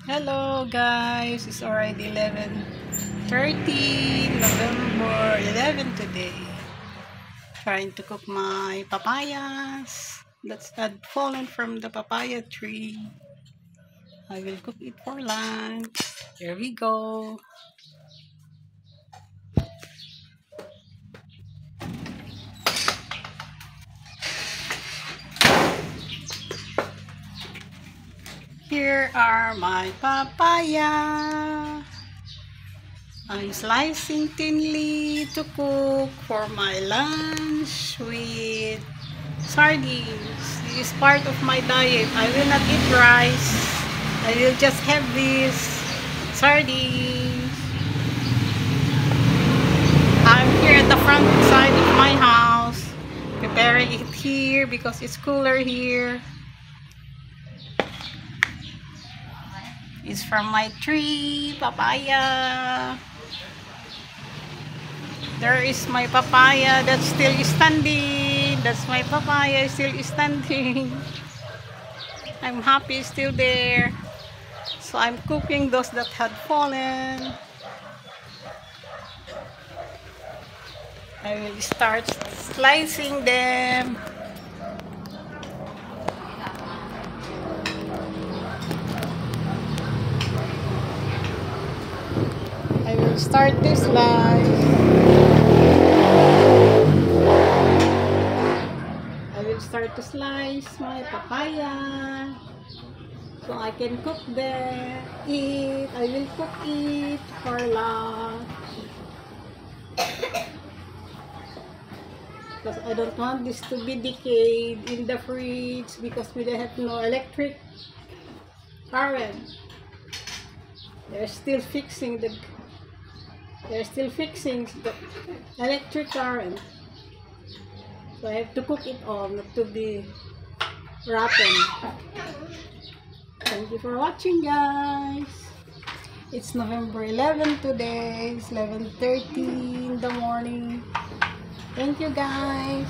Hello guys, it's already 11:30, November 11 today. Trying to cook my papayas that had fallen from the papaya tree. I will cook it for lunch. Here we go. Here are my papaya. I'm slicing thinly to cook for my lunch with sardines. This is part of my diet. I will not eat rice. I will just have this sardines. I'm here at the front side of my house, preparing it here because it's cooler here. It's from my tree, papaya. There is my papaya that's still standing. That's my papaya still standing. I'm happy it's still there. So I'm cooking those that had fallen. I will start slicing them. I will start this slice. I will start to slice my papaya so I can cook it. I will cook it for lunch because I don't want this to be decayed in the fridge because we don't have no electric current. They're still fixing the electric current. So I have to cook it all, not to be rotten. Thank you for watching, guys. It's November 11 today. It's 11:30 in the morning. Thank you, guys.